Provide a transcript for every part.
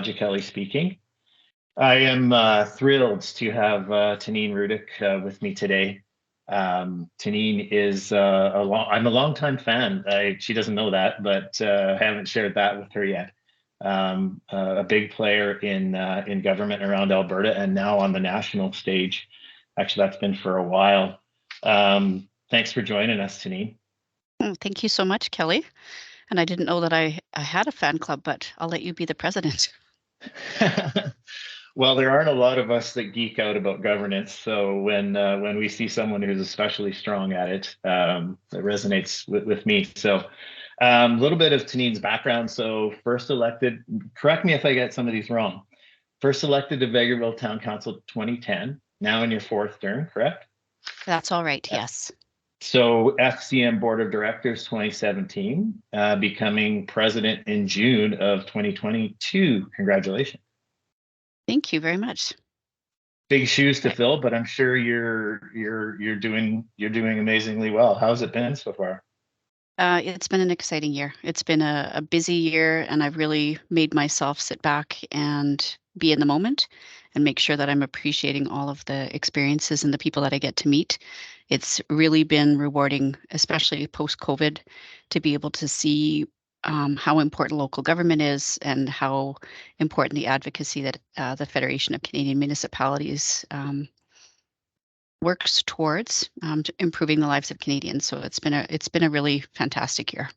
Kelly speaking. I am thrilled to have Taneen Rudyk with me today. Taneen is I'm a longtime fan. She doesn't know that, but I haven't shared that with her yet. A big player in government around Alberta and now on the national stage. Actually, that's been for a while. Thanks for joining us, Taneen. Thank you so much, Kelly. And I didn't know that I had a fan club, but I'll let you be the president. Well, there aren't a lot of us that geek out about governance, so when we see someone who's especially strong at it, it resonates with me. So, a little bit of Taneen's background. So, first elected. Correct me if I get some of these wrong. First elected to Vegreville Town Council 2010. Now in your fourth term, correct? That's all right. Yes. So FCM Board of Directors 2017, becoming president in June of 2022. Congratulations. Thank you very much. Big shoes to fill, but I'm sure you're doing amazingly well. How's it been so far? It's been an exciting year. It's been a busy year, and I've really made myself sit back and be in the moment and make sure that I'm appreciating all of the experiences and the people that I get to meet. It's really been rewarding, especially post-COVID, to be able to see how important local government is and how important the advocacy that the Federation of Canadian Municipalities works towards improving the lives of Canadians. So it's been a really fantastic year.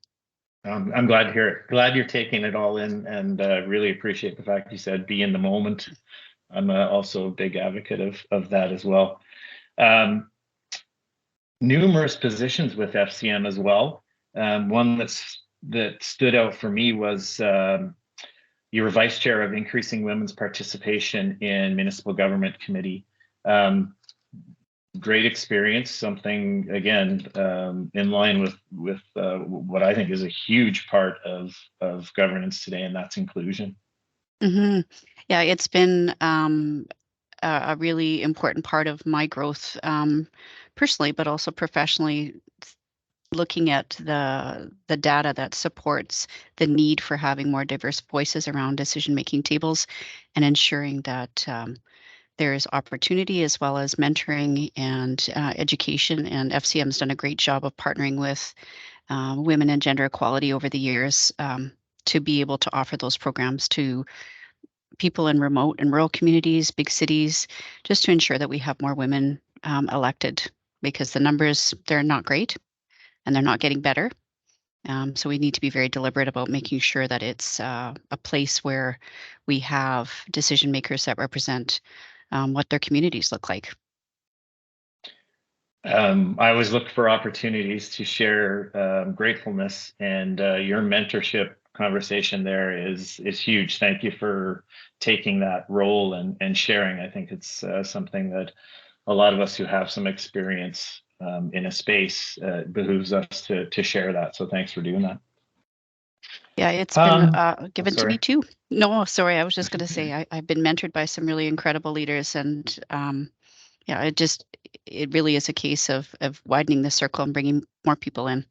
I'm glad to hear it. Glad you're taking it all in, and really appreciate the fact you said be in the moment. I'm also a big advocate of that as well. Numerous positions with FCM as well. One that stood out for me was you were vice chair of increasing women's participation in municipal government committee. Great experience, something again in line with what I think is a huge part of governance today, and that's inclusion. Mm-hmm. Yeah, it's been a really important part of my growth personally, but also professionally. Looking at the data that supports the need for having more diverse voices around decision-making tables, and ensuring that there is opportunity as well as mentoring and education. And FCM's done a great job of partnering with women and gender equality over the years to be able to offer those programs to people in remote and rural communities, big cities, just to ensure that we have more women elected, because the numbers, they're not great and they're not getting better. So we need to be very deliberate about making sure that it's a place where we have decision makers that represent what their communities look like. I always look for opportunities to share gratefulness, and your mentorship conversation there is huge. Thank you for taking that role and sharing. I think it's something that a lot of us who have some experience in a space behooves us to share that. So thanks for doing that. Yeah, it's been given to me Sorry. too. No, sorry, I was just going to say I've been mentored by some really incredible leaders, and yeah, it really is a case of widening the circle and bringing more people in.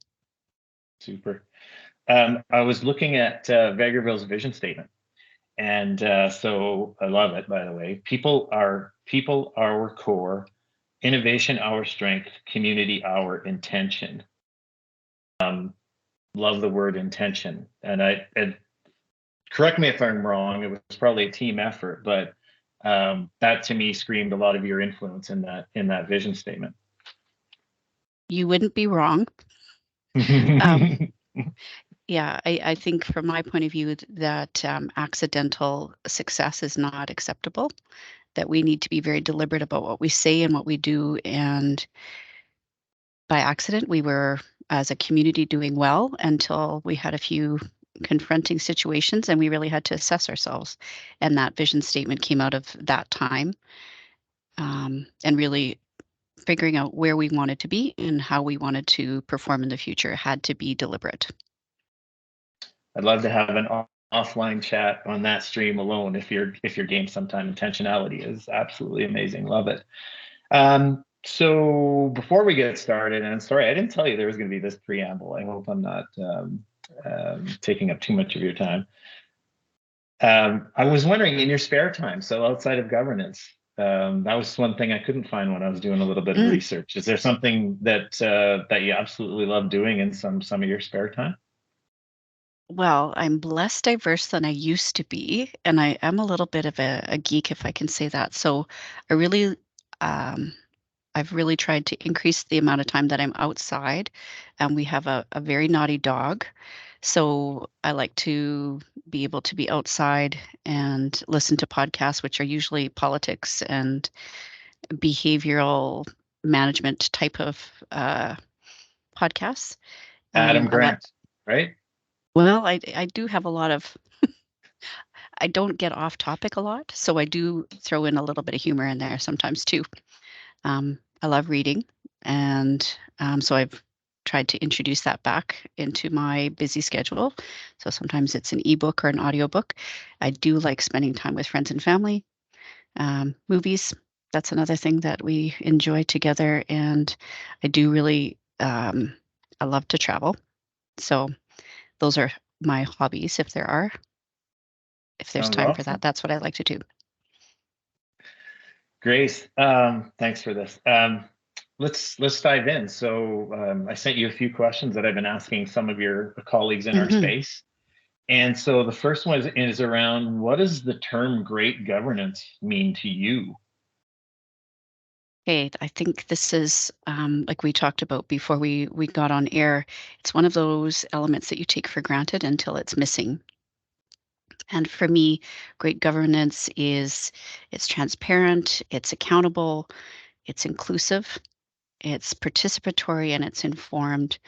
Super. I was looking at Vegreville's vision statement, and so I love it. By the way, people are our core, innovation our strength, community our intention. Love the word intention, and correct me if I'm wrong. It was probably a team effort, but that to me screamed a lot of your influence in that vision statement. You wouldn't be wrong. Um, yeah, I think from my point of view that accidental success is not acceptable, that we need to be very deliberate about what we say and what we do. And by accident, we were, as a community, doing well until we had a few confronting situations and we really had to assess ourselves. And that vision statement came out of that time, and really figuring out where we wanted to be and how we wanted to perform in the future had to be deliberate. I'd love to have an offline chat on that stream alone if you're game sometime. Intentionality is absolutely amazing. Love it. So before we get started, and sorry, I didn't tell you there was going to be this preamble. I hope I'm not taking up too much of your time. I was wondering in your spare time, so outside of governance, that was one thing I couldn't find when I was doing a little bit of Mm. research. Is there something that you absolutely love doing in some of your spare time? Well, I'm less diverse than I used to be, and I am a little bit of a geek, if I can say that. So I really, um, I've really tried to increase the amount of time that I'm outside. And we have a very naughty dog. So I like to be able to be outside and listen to podcasts, which are usually politics and behavioral management type of podcasts. Adam I like, Grant, right? well, I do have a lot of, I don't get off topic a lot. So I do throw in a little bit of humor in there sometimes too. I love reading, and so I've tried to introduce that back into my busy schedule. So sometimes it's an ebook or an audiobook. I do like spending time with friends and family. Movies, that's another thing that we enjoy together, and I do really, I love to travel. So those are my hobbies, if there are. If there's Sounds time for that, awesome. that's what I like to do. Grace, thanks for this. Let's dive in. So I sent you a few questions that I've been asking some of your colleagues in our Mhm. space. And so the first one is around, what does the term great governance mean to you? Okay, I think this is like we talked about before we got on air. It's one of those elements that you take for granted until it's missing. And for me, great governance is it's transparent, it's accountable, it's inclusive, it's participatory, and it's informed.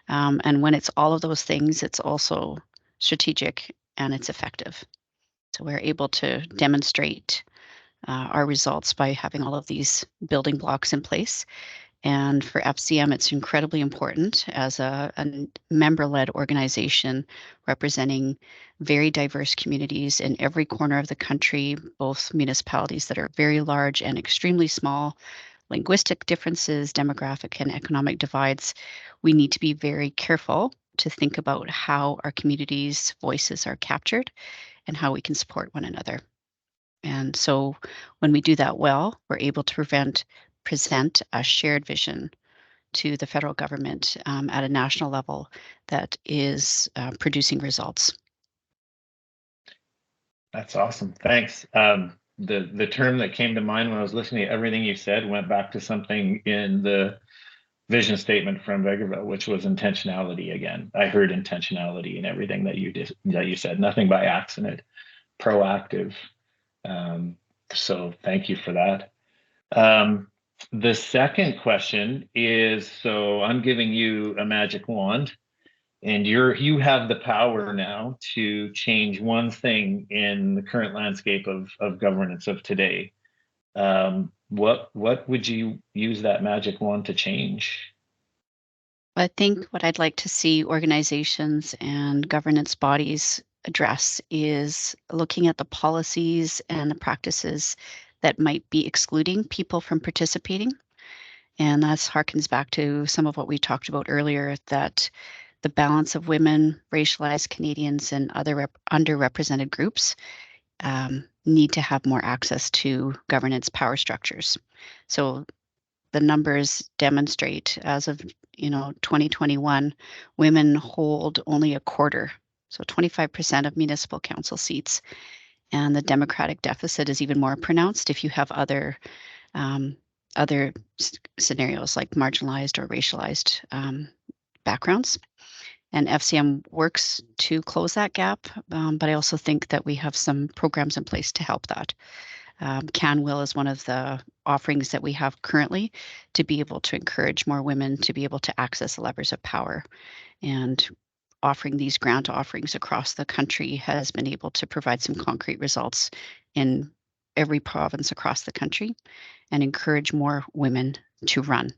And when it's all of those things, it's also strategic and it's effective. So we're able to demonstrate our results by having all of these building blocks in place. And for FCM, it's incredibly important as a member led organization representing very diverse communities in every corner of the country, both municipalities that are very large and extremely small, linguistic differences, demographic and economic divides. We need to be very careful to think about how our communities' voices are captured and how we can support one another. And so when we do that well, we're able to present a shared vision to the federal government at a national level that is producing results. That's awesome. Thanks. The term that came to mind when I was listening to everything you said went back to something in the vision statement from Vegreville, which was intentionality again. I heard intentionality in everything that you said. Nothing by accident, proactive. Um, so thank you for that. Um, the second question is, so I'm giving you a magic wand, and you have the power now to change one thing in the current landscape of governance of today. What would you use that magic wand to change? I think what I'd like to see organizations and governance bodies address is looking at the policies and the practices that might be excluding people from participating. And that harkens back to some of what we talked about earlier, that the balance of women, racialized Canadians, and other underrepresented groups need to have more access to governance power structures. So the numbers demonstrate, as of 2021, women hold only a quarter, so 25% of municipal council seats, and the democratic deficit is even more pronounced if you have um, other scenarios like marginalized or racialized backgrounds. And FCM works to close that gap, but I also think that we have some programs in place to help that. CanWill is one of the offerings that we have currently to be able to encourage more women to be able to access the levers of power. And offering these grant offerings across the country has been able to provide some concrete results in every province across the country and encourage more women to run.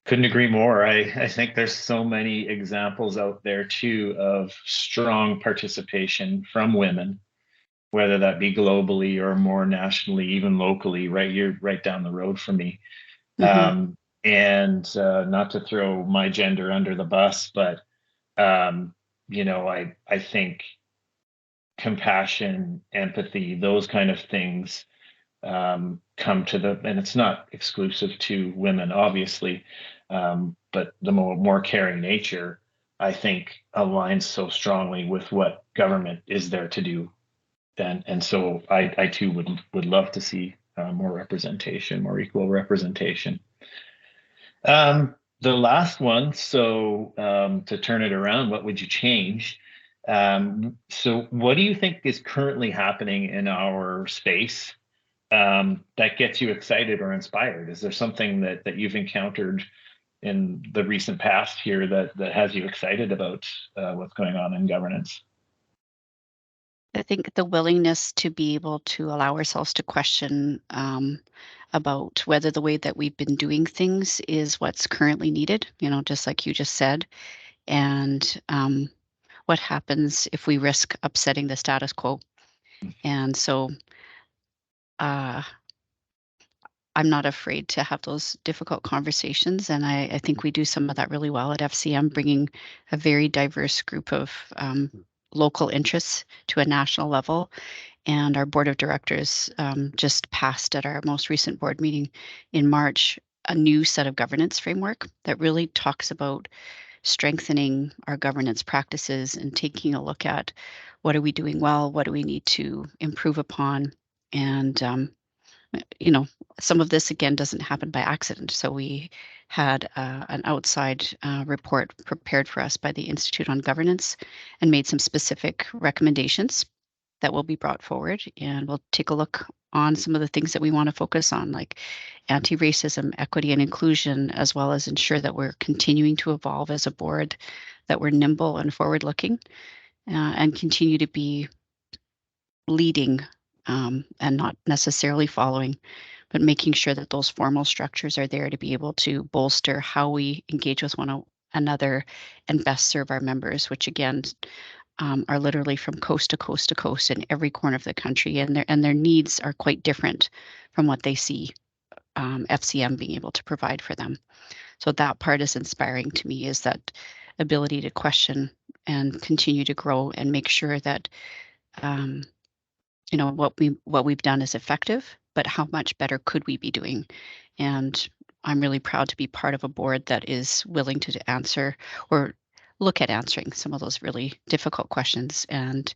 Couldn't agree more. I think there's so many examples out there too of strong participation from women, whether that be globally or more nationally, even locally, right? You're right down the road from me. Hmm. And not to throw my gender under the bus, but I think compassion, empathy, those kind of things come to and it's not exclusive to women, obviously, but the more caring nature, I think, aligns so strongly with what government is there to do. And so I too would love to see more representation, more equal representation. The last one, so to turn it around, what would you change? So what do you think is currently happening in our space that gets you excited or inspired? Is there something that you've encountered in the recent past here that has you excited about what's going on in governance? I think the willingness to be able to allow ourselves to question about whether the way that we've been doing things is what's currently needed, just like you just said, and what happens if we risk upsetting the status quo. And so uh, I'm not afraid to have those difficult conversations. And I think we do some of that really well at FCM, bringing a very diverse group of local interests to a national level. And our board of directors just passed at our most recent board meeting in March a new set of governance framework that really talks about strengthening our governance practices and taking a look at what are we doing well, what do we need to improve upon, and you know, some of this again doesn't happen by accident. So we had an outside report prepared for us by the Institute on Governance and made some specific recommendations that will be brought forward. And we'll take a look on some of the things that we want to focus on, like anti-racism, equity, and inclusion, as well as ensure that we're continuing to evolve as a board, that we're nimble and forward-looking, and continue to be leading and not necessarily following, but making sure that those formal structures are there to be able to bolster how we engage with one another and best serve our members, which again are literally from coast to coast to coast in every corner of the country, and their needs are quite different from what they see FCM being able to provide for them. So that part is inspiring to me, is that ability to question and continue to grow and make sure that what we've done is effective, but how much better could we be doing? And I'm really proud to be part of a board that is willing to answer or look at answering some of those really difficult questions and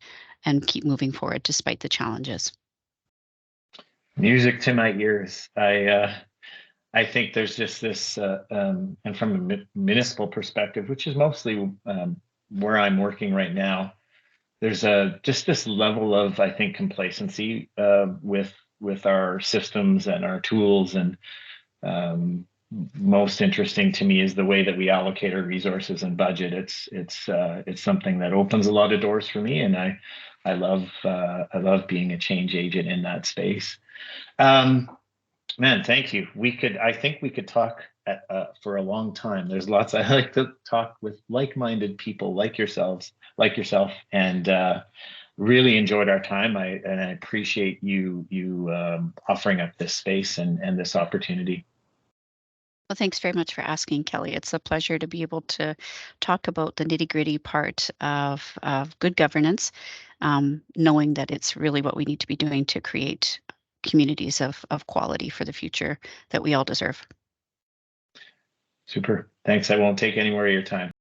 keep moving forward despite the challenges. Music to my ears. I think there's just this, and from a municipal perspective, which is mostly where I'm working right now, there's just this level of, I think, complacency with our systems and our tools. And most interesting to me is the way that we allocate our resources and budget. It's something that opens a lot of doors for me, and I love being a change agent in that space. Man, thank you. I think we could talk for a long time. There's lots. I like to talk with like-minded people like yourself, and really enjoyed our time. I appreciate you offering up this space and this opportunity. Well, thanks very much for asking, Kelly. It's a pleasure to be able to talk about the nitty-gritty part of good governance, knowing that it's really what we need to be doing to create communities of quality for the future that we all deserve. Super. Thanks. I won't take any more of your time.